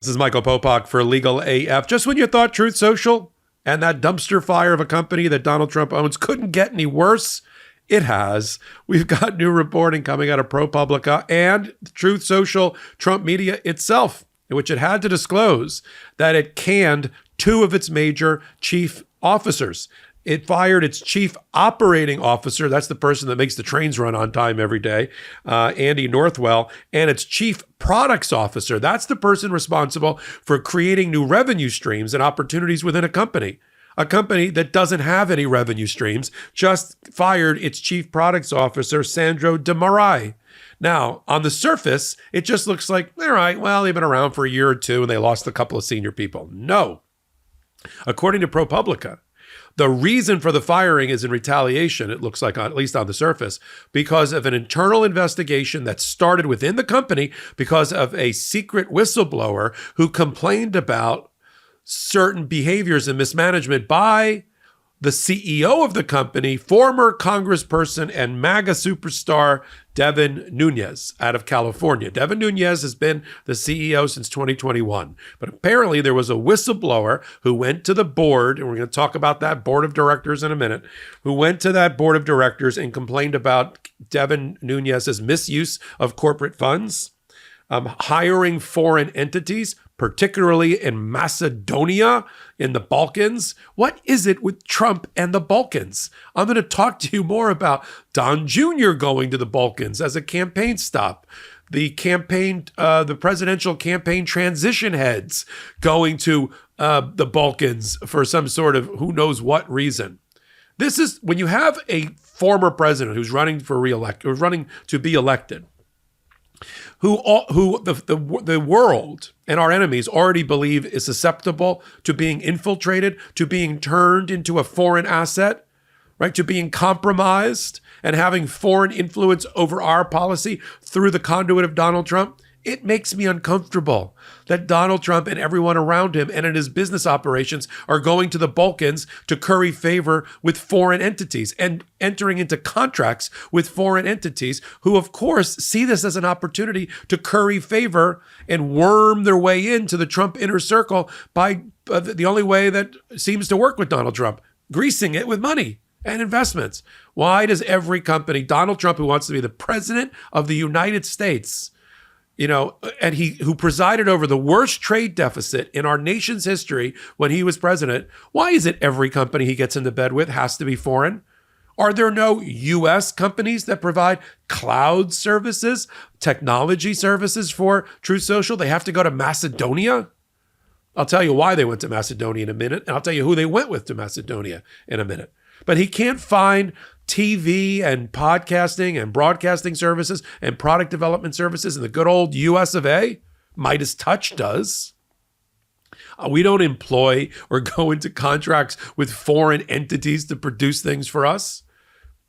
This is Michael Popok for Legal AF. Just when you thought Truth Social and that dumpster fire of a company that Donald Trump owns couldn't get any worse, it has. We've got new reporting coming out of ProPublica and Truth Social Trump Media itself, in which it had to disclose that it canned two of its major chief officers. It fired its chief operating officer, that's the person that makes the trains run on time every day, Andy Northwell, and its chief products officer, that's the person responsible for creating new revenue streams and opportunities within a company. A company that doesn't have any revenue streams just fired its chief products officer, Sandro De Marai. Now, on the surface, it just looks like, all right, well, they've been around for a year or two and they lost a couple of senior people. No. According to ProPublica, the reason for the firing is in retaliation, it looks like, at least on the surface, because of an internal investigation that started within the company because of a secret whistleblower who complained about certain behaviors and mismanagement by the CEO of the company, former congressperson and MAGA superstar Devin Nunes out of California. Devin Nunes has been the CEO since 2021. But apparently there was a whistleblower who went to the board, and we're going to talk about that board of directors in a minute, who went to that board of directors and complained about Devin Nunes' misuse of corporate funds, hiring foreign entities, particularly in Macedonia, in the Balkans. What is it with Trump and the Balkans? I'm going to talk to you more about Don Jr. going to the Balkans as a campaign stop. The presidential campaign transition heads going to the Balkans for some sort of who knows what reason. This is when you have a former president who's running for who's running to be elected, who the world and our enemies already believe is susceptible to being infiltrated, to being turned into a foreign asset, right? To being compromised and having foreign influence over our policy through the conduit of Donald Trump. It makes me uncomfortable that Donald Trump and everyone around him and in his business operations are going to the Balkans to curry favor with foreign entities and entering into contracts with foreign entities who, of course, see this as an opportunity to curry favor and worm their way into the Trump inner circle by the only way that seems to work with Donald Trump, greasing it with money and investments. Why does every company, Donald Trump, who wants to be the president of the United States, and who presided over the worst trade deficit in our nation's history when he was president, why is it every company he gets into bed with has to be foreign? Are there no U.S. companies that provide cloud services, technology services for Truth Social? They have to go to Macedonia? I'll tell you why they went to Macedonia in a minute, and I'll tell you who they went with to Macedonia in a minute. But he can't find TV and podcasting and broadcasting services and product development services in the good old US of A. MeidasTouch does. We don't employ or go into contracts with foreign entities to produce things for us.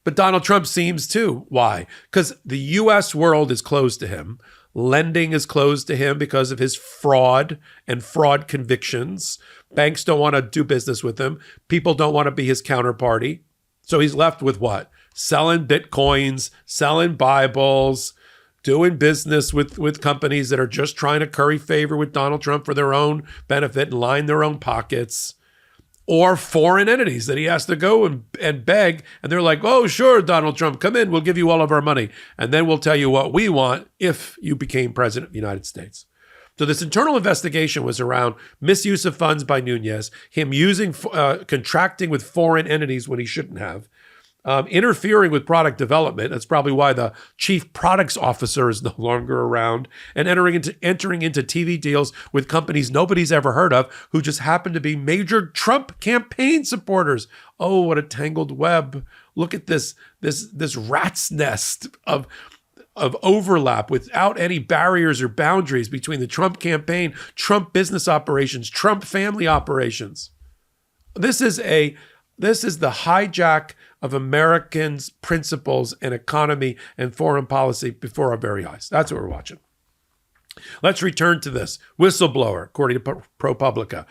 But Donald Trump seems to. Why? Because the US world is closed to him. Lending is closed to him because of his fraud and fraud convictions. Banks don't want to do business with him. People don't want to be his counterparty. So he's left with what? Selling Bitcoins, selling Bibles, doing business with companies that are just trying to curry favor with Donald Trump for their own benefit and line their own pockets, or foreign entities that he has to go and beg. And they're like, oh, sure, Donald Trump, come in. We'll give you all of our money. And then we'll tell you what we want if you became president of the United States. So this internal investigation was around misuse of funds by Nunes, him contracting with foreign entities when he shouldn't have, interfering with product development. That's probably why the chief products officer is no longer around, and entering into TV deals with companies nobody's ever heard of who just happen to be major Trump campaign supporters. Oh, what a tangled web. Look at this rat's nest of overlap without any barriers or boundaries between the Trump campaign, Trump business operations, Trump family operations. This is the hijack of Americans' principles and economy and foreign policy before our very eyes. That's what we're watching. Let's return to this. Whistleblower, according to ProPublica,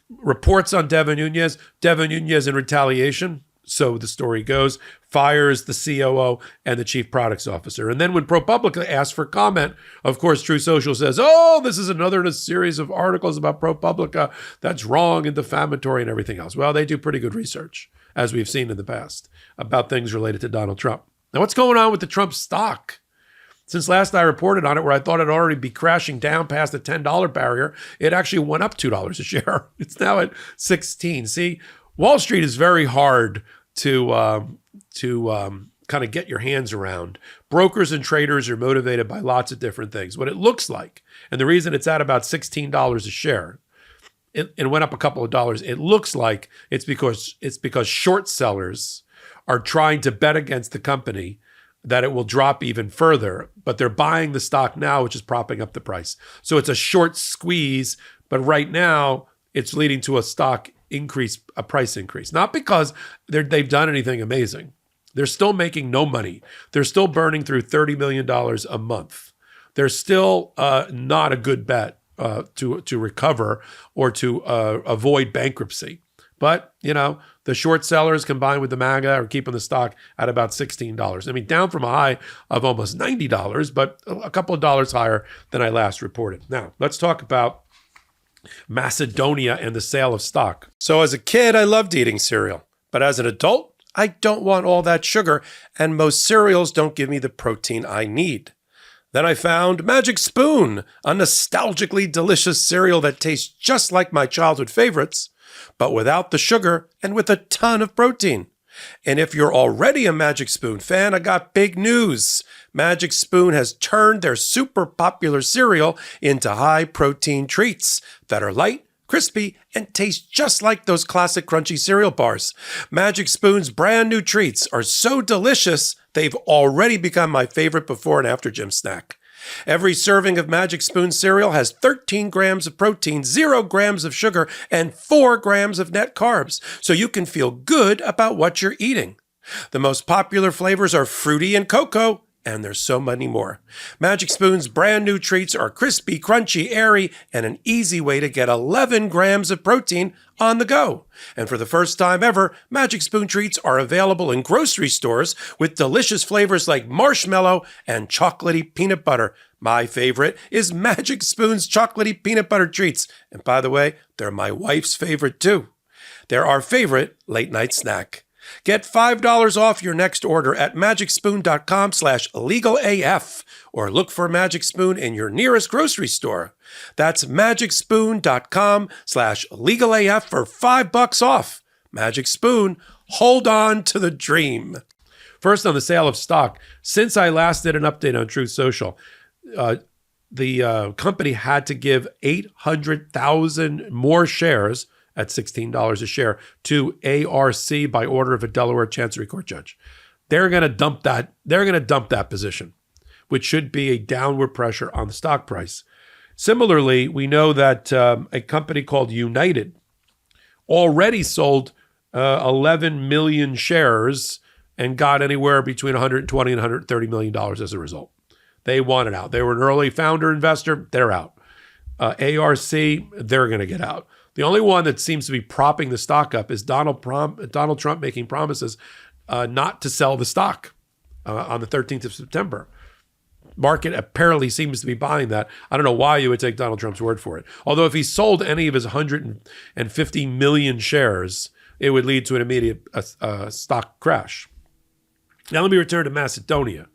reports on Devin Nunes in retaliation. so the story goes, fires the COO and the chief products officer. And then when ProPublica asks for comment, of course, Truth Social says, oh, this is another in a series of articles about ProPublica that's wrong and defamatory and everything else. Well, they do pretty good research, as we've seen in the past, about things related to Donald Trump. Now, what's going on with the Trump stock? Since last I reported on it, where I thought it'd already be crashing down past the $10 barrier, it actually went up $2 a share. It's now at 16. See, Wall Street is very hard to kind of get your hands around. Brokers and traders are motivated by lots of different things. What it looks like, and the reason it's at about $16 a share, it went up a couple of dollars. It looks like it's because short sellers are trying to bet against the company that it will drop even further, but they're buying the stock now, which is propping up the price. So it's a short squeeze, but right now it's leading to a stock increase, a price increase. Not because they've done anything amazing. They're still making no money. They're still burning through $30 million a month. They're still not a good bet to recover or to avoid bankruptcy. But, the short sellers combined with the MAGA are keeping the stock at about $16. I mean, down from a high of almost $90, but a couple of dollars higher than I last reported. Now, let's talk about Macedonia and the sale of stock. So as a kid, I loved eating cereal. But as an adult, I don't want all that sugar, and most cereals don't give me the protein I need. Then I found Magic Spoon, a nostalgically delicious cereal that tastes just like my childhood favorites, but without the sugar and with a ton of protein. And if you're already a Magic Spoon fan, I got big news. Magic Spoon has turned their super popular cereal into high-protein treats that are light, crispy, and taste just like those classic crunchy cereal bars. Magic Spoon's brand new treats are so delicious, they've already become my favorite before and after gym snack. Every serving of Magic Spoon cereal has 13 grams of protein, 0 grams of sugar, and 4 grams of net carbs, so you can feel good about what you're eating. The most popular flavors are fruity and cocoa, and there's so many more. Magic Spoon's brand new treats are crispy, crunchy, airy, and an easy way to get 11 grams of protein on the go. And for the first time ever, Magic Spoon treats are available in grocery stores with delicious flavors like marshmallow and chocolatey peanut butter. My favorite is Magic Spoon's chocolatey peanut butter treats. And by the way, they're my wife's favorite too. They're our favorite late night snack. Get $5 off your next order at magicspoon.com/legalaf or look for Magic Spoon in your nearest grocery store. That's magicspoon.com/legalaf for $5 off. Magic Spoon, hold on to the dream. First, on the sale of stock, since I last did an update on Truth Social, the company had to give 800,000 more shares at $16 a share to ARC by order of a Delaware Chancery Court judge. They're going to dump that. They're going to dump that position, which should be a downward pressure on the stock price. Similarly, we know that a company called United already sold 11 million shares and got anywhere between $120 and $130 million as a result. They wanted out. They were an early founder investor. They're out. ARC, they're going to get out. The only one that seems to be propping the stock up is Donald Trump making promises not to sell the stock on the 13th of September. Market apparently seems to be buying that. I don't know why you would take Donald Trump's word for it. Although if he sold any of his 150 million shares, it would lead to an immediate stock crash. Now let me return to Macedonia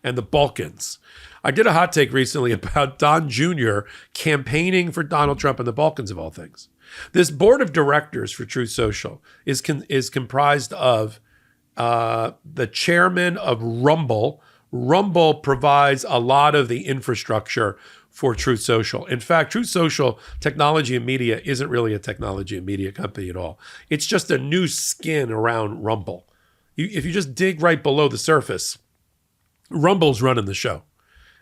and the Balkans. I did a hot take recently about Don Jr. campaigning for Donald Trump in the Balkans, of all things. This board of directors for Truth Social is comprised of the chairman of Rumble. Rumble provides a lot of the infrastructure for Truth Social. In fact, Truth Social Technology and Media isn't really a technology and media company at all. It's just a new skin around Rumble. If you just dig right below the surface, Rumble's running the show.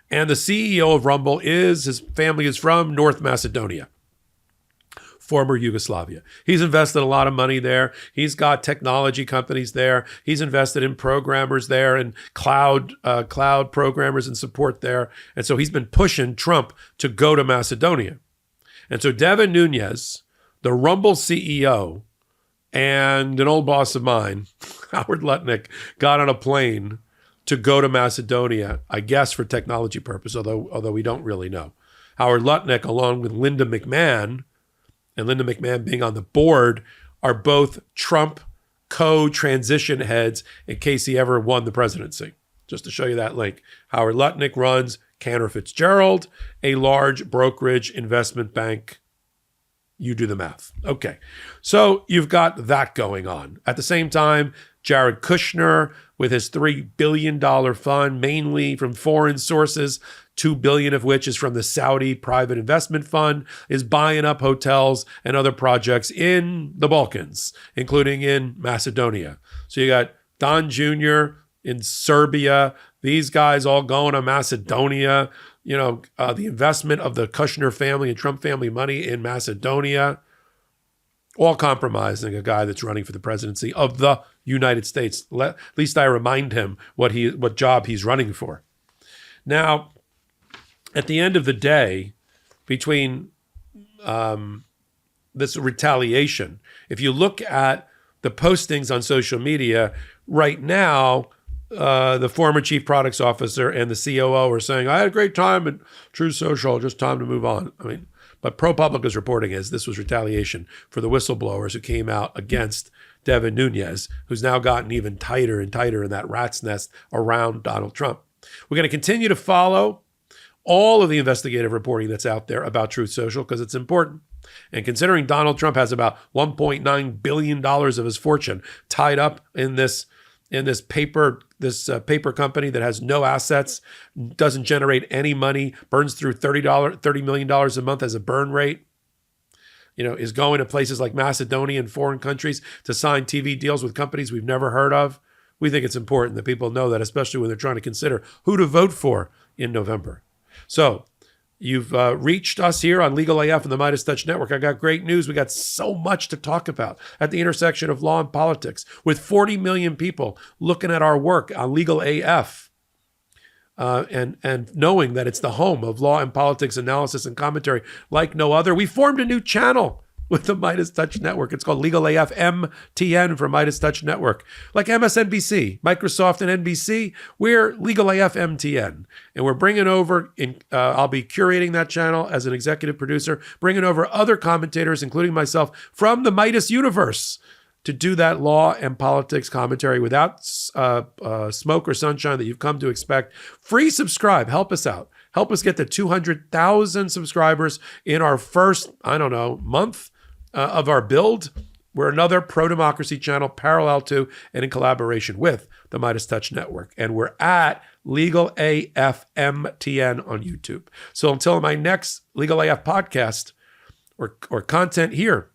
And the CEO of Rumble his family is from North Macedonia, former Yugoslavia. He's invested a lot of money there. He's got technology companies there. He's invested in programmers there and cloud programmers and support there. And so he's been pushing Trump to go to Macedonia. And so Devin Nunes, the Rumble CEO, And an old boss of mine, Howard Lutnick, got on a plane to go to Macedonia, I guess for technology purpose, although we don't really know. Howard Lutnick, along with Linda McMahon, and Linda McMahon being on the board, are both Trump co-transition heads in case he ever won the presidency. Just to show you that link. Howard Lutnick runs Cantor Fitzgerald, a large brokerage investment bank. You do the math. Okay. So you've got that going on. At the same time, Jared Kushner, with his $3 billion fund, mainly from foreign sources, $2 billion of which is from the Saudi private investment fund, is buying up hotels and other projects in the Balkans, including in Macedonia. So you got Don Jr. in Serbia, these guys all going to Macedonia, the investment of the Kushner family and Trump family money in Macedonia, all compromising a guy that's running for the presidency of the United States. At least I remind him what job he's running for. Now, at the end of the day, between this retaliation, if you look at the postings on social media right now, the former chief products officer and the COO are saying, I had a great time at Truth Social, just time to move on. But ProPublica's reporting is this was retaliation for the whistleblowers who came out against Devin Nunes, who's now gotten even tighter and tighter in that rat's nest around Donald Trump. We're going to continue to follow all of the investigative reporting that's out there about Truth Social because it's important. And considering Donald Trump has about $1.9 billion of his fortune tied up in this paper company that has no assets, doesn't generate any money, burns through $30 million a month as a burn rate, is going to places like Macedonia and foreign countries to sign TV deals with companies we've never heard of. We think it's important that people know that, especially when they're trying to consider who to vote for in November. So you've reached us here on Legal AF and the MeidasTouch Network. I got great news. We got so much to talk about at the intersection of law and politics, with 40 million people looking at our work on Legal AF and knowing that it's the home of law and politics analysis and commentary like no other. We formed a new channel with the MeidasTouch Network. It's called Legal AF MTN for MeidasTouch Network. Like MSNBC, Microsoft, and NBC, we're Legal AF MTN. And we're bringing over, I'll be curating that channel as an executive producer, bringing over other commentators, including myself, from the Meidas universe to do that law and politics commentary without smoke or sunshine that you've come to expect. Free subscribe. Help us out. Help us get to 200,000 subscribers in our first, month of our build. We're another pro-democracy channel parallel to and in collaboration with the MeidasTouch Network. And we're at Legal AF MTN on YouTube. So until my next Legal AF podcast or content here,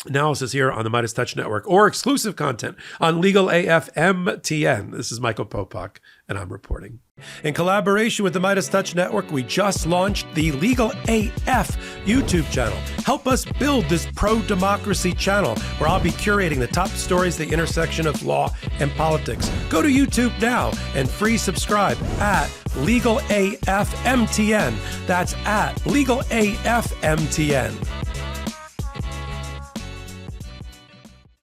analysis here on the MeidasTouch Network, or exclusive content on Legal AF MTN. This is Michael Popok, and I'm reporting. In collaboration with the MeidasTouch Network, we just launched the Legal AF YouTube channel. Help us build this pro-democracy channel where I'll be curating the top stories at the intersection of law and politics. Go to YouTube now and free subscribe at Legal AF MTN. That's at Legal AF MTN.